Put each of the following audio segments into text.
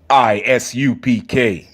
I.S.U.P.K.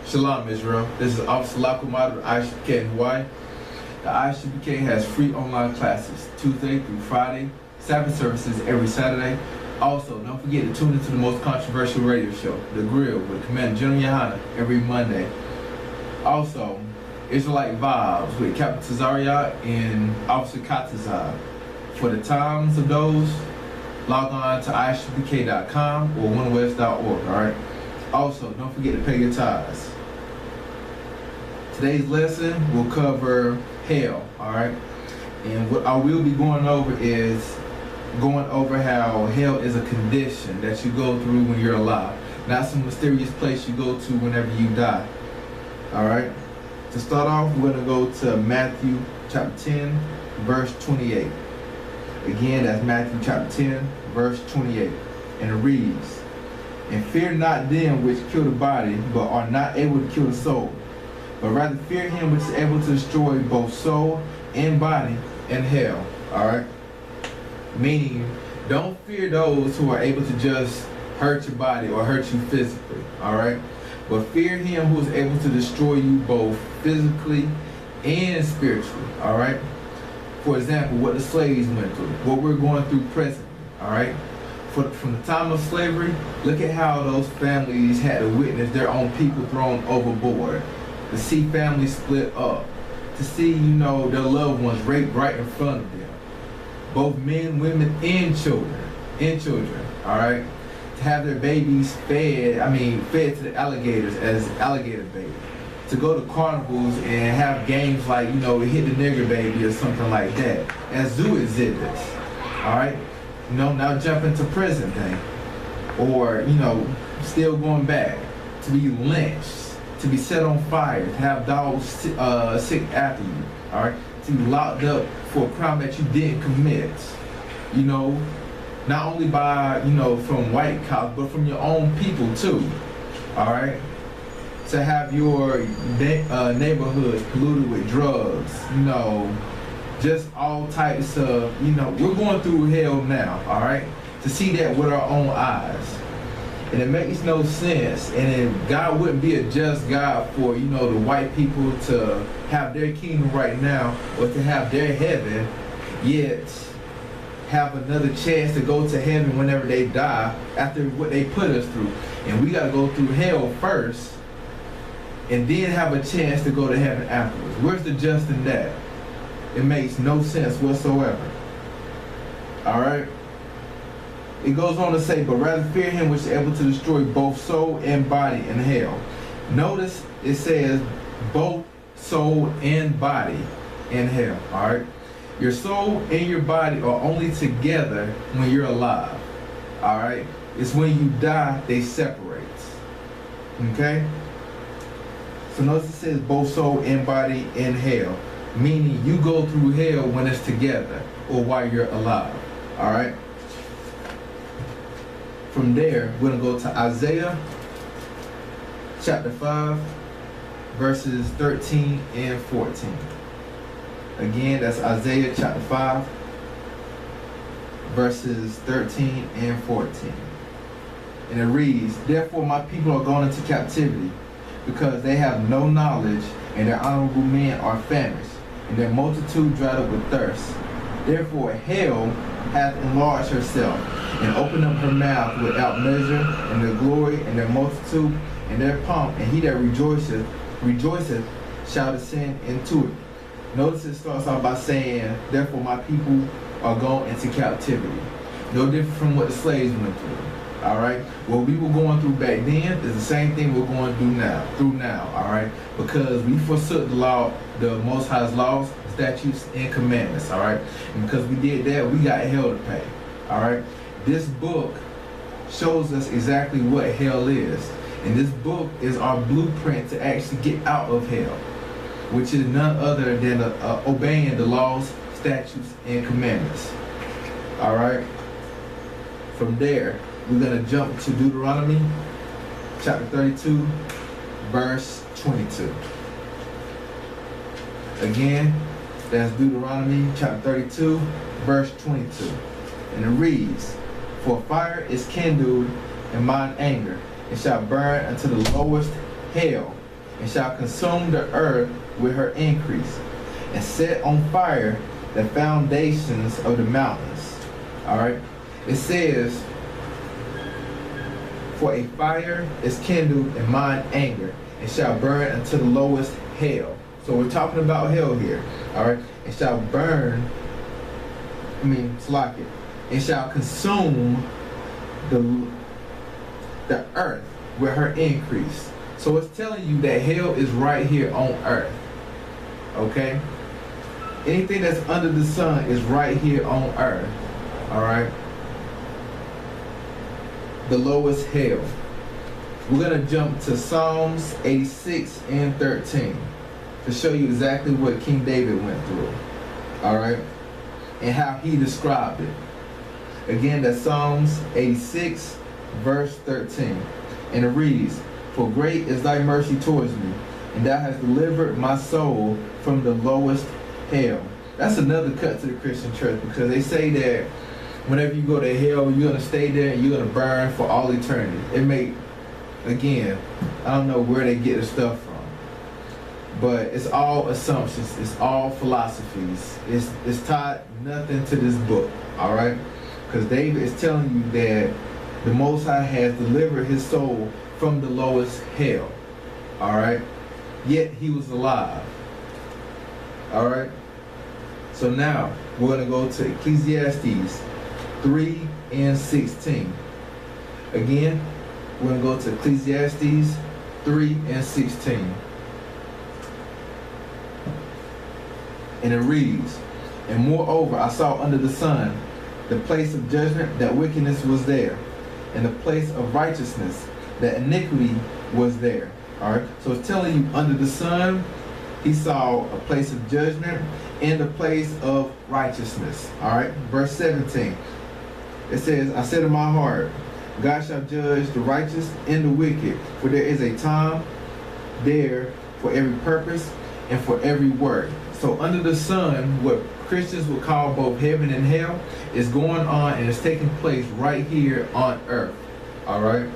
Shalom, Israel. This is Officer Local Model of I.S.U.P.K in Hawaii. The I.S.U.P.K has free online classes Tuesday through Friday, Sabbath services every Saturday. Also, don't forget to tune into the most controversial radio show, The Grill, with Commander Gen.YAHANNA every Monday. Also, Israelite Vibes with Captain Tazariot and Officer Katazar. For the times of those, log on to isupk.com or onewest.org, alright? Also, don't forget to pay your tithes. Today's lesson will cover hell, alright? And what I will be going over is how hell is a condition that you go through when you're alive, not some mysterious place you go to whenever you die. Alright? To start off, we're going to go to Matthew chapter 10, verse 28. Again, that's Matthew chapter 10, verse 28. And it reads, "And fear not them which kill the body, but are not able to kill the soul, but rather fear him which is able to destroy both soul and body in hell." Alright? Meaning, don't fear those who are able to just hurt your body or hurt you physically. Alright? But fear him who is able to destroy you both physically and spiritually. Alright? For example, what the slaves went through, what we're going through presently. Alright? From the time of slavery, look at how those families had to witness their own people thrown overboard. To see families split up. To see, their loved ones raped right in front of them. Both men, women, and children. Alright? To have their babies fed to the alligators as alligator baby. To go to carnivals and have games like, hit the nigger baby or something like that. As zoo exhibits. Alright? Now jump into prison thing. Or, still going back. To be lynched. To be set on fire. To have dogs sick after you. Alright? To be locked up for a crime that you didn't commit. Not only by, from white cops, but from your own people too. Alright? To have your neighborhoods polluted with drugs. Just all types of, we're going through hell now, alright? To see that with our own eyes. And it makes no sense. And God wouldn't be a just God for, the white people to have their kingdom right now or to have their heaven, yet have another chance to go to heaven whenever they die after what they put us through. And we got to go through hell first and then have a chance to go to heaven afterwards. Where's the just in that? It makes no sense whatsoever. Alright? It goes on to say, "But rather fear him which is able to destroy both soul and body in hell." Notice it says both soul and body in hell. Alright? Your soul and your body are only together when you're alive. Alright? It's when you die, they separate. Okay? So notice it says both soul and body in hell. Meaning you go through hell when it's together or while you're alive. Alright? From there, we're going to go to Isaiah chapter 5, verses 13 and 14. Again, that's Isaiah chapter 5, verses 13 and 14. And it reads, "Therefore my people are gone into captivity, because they have no knowledge, and their honorable men are famished, and their multitude dried up with thirst. Therefore hell hath enlarged herself, and opened up her mouth without measure, and their glory, and their multitude, and their pomp, and he that rejoiceth shall descend into it. Notice it starts off by saying, therefore my people are gone into captivity. No different from what the slaves went through. Alright? What we were going through back then is the same thing we're going through now. Alright? Because we forsook the law, the Most High's laws, statutes, and commandments. Alright? And because we did that, we got hell to pay. Alright? This book shows us exactly what hell is. And this book is our blueprint to actually get out of hell, which is none other than obeying the laws, statutes, and commandments. Alright? From there, we're going to jump to Deuteronomy chapter 32, verse 22. Again, that's Deuteronomy chapter 32, verse 22. And it reads, for fire is kindled in mine anger, and shall burn unto the lowest hell, and shall consume the earth with her increase, and set on fire the foundations of the mountains. Alright? It says, for a fire is kindled in mine anger, and shall burn unto the lowest hell. So we're talking about hell here. Alright? It shall burn, slack it. It shall consume the earth with her increase. So it's telling you that hell is right here on earth. Okay? Anything that's under the sun is right here on earth. Alright? The lowest hell. We're going to jump to Psalms 86 and 13 to show you exactly what King David went through. Alright? And how he described it. Again, that's Psalms 86, verse 13. And it reads, for great is thy mercy towards me, and thou hast delivered my soul from the lowest hell. That's another cut to the Christian church, because they say that whenever you go to hell, you're going to stay there and you're going to burn for all eternity. Again, I don't know where they get the stuff from, but it's all assumptions. It's all philosophies. It's tied nothing to this book, all right? Because David is telling you that the Most High has delivered his soul from the lowest hell, all right? Yet he was alive, all right? So now we're going to go to Ecclesiastes 3 and 16. Again, we're going to go to Ecclesiastes 3 and 16. And it reads, and moreover, I saw under the sun the place of judgment, that wickedness was there, and the place of righteousness, that iniquity was there. Alright, so it's telling you under the sun, he saw a place of judgment and a place of righteousness. Alright, verse 17. It says, I said in my heart, God shall judge the righteous and the wicked, for there is a time there for every purpose and for every work. So under the sun, what Christians would call both heaven and hell is going on, and it's taking place right here on earth. Alright?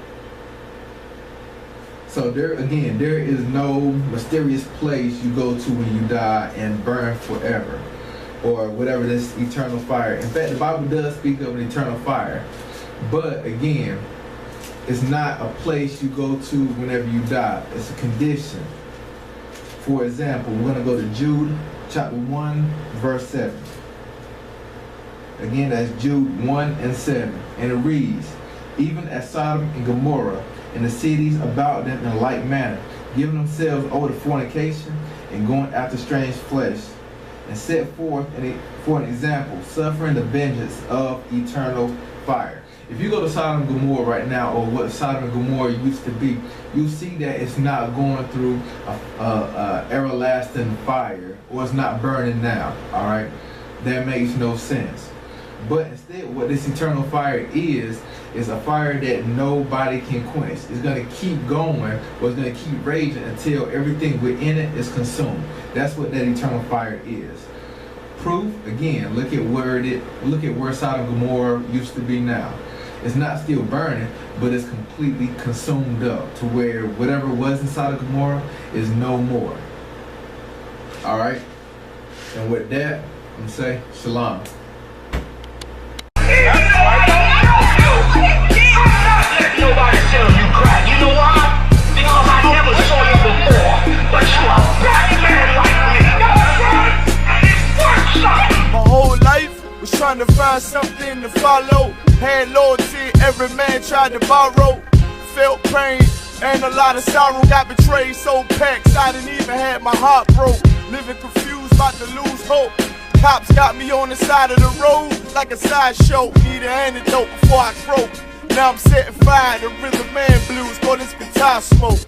So there is no mysterious place you go to when you die and burn forever, or whatever this eternal fire. In fact, the Bible does speak of an eternal fire, but again, it's not a place you go to whenever you die. It's a condition. For example, we're going to go to Jude chapter 1, verse 7. Again, that's Jude 1 and 7. And it reads, even as Sodom and Gomorrah and the cities about them in like manner, giving themselves over to fornication and going after strange flesh, and set forth for an example, suffering the vengeance of eternal fire. If you go to Sodom and Gomorrah right now, or what Sodom and Gomorrah used to be, you'll see that it's not going through a everlasting fire, or it's not burning now, all right? That makes no sense. But instead, what this eternal fire is a fire that nobody can quench. It's going to keep going, or it's going to keep raging until everything within it is consumed. That's what that eternal fire is. Proof, again, look at where Sodom and Gomorrah used to be now. It's not still burning, but it's completely consumed up to where whatever was in Sodom and Gomorrah is no more. All right? And with that, I'm going to say shalom. let nobody tell you crap. You know why? Because I never saw you before. But you a black man like me. That's right. And it's worth something. My whole life was trying to find something to follow. Had loyalty, every man tried to borrow. Felt pain and a lot of sorrow. Got betrayed, so packed, I didn't even have my heart broke. Living confused, about to lose hope. Cops got me on the side of the road like a sideshow. Need an antidote before I croak. Now I'm setting fire to Rhythm Man blues, call this guitar smoke.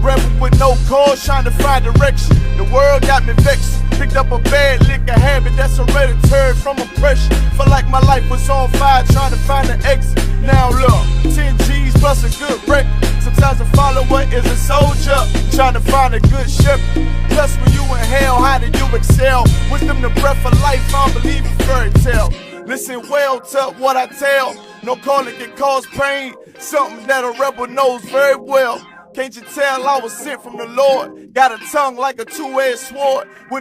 Rebel with no cause, trying to find direction. The world got me vexed. Picked up a bad liquor habit that's hereditary from oppression. Felt like my life was on fire, trying to find an exit. Now look, 10 G's plus a good record. Sometimes a follower is a soldier, trying to find a good shepherd. Plus when you in hell, how do you excel? Wisdom the breath of life, I don't believe in fairy tale. Listen well to what I tell. No calling can cause pain, something that a rebel knows very well. Can't you tell I was sent from the Lord? Got a tongue like a two-edged sword. With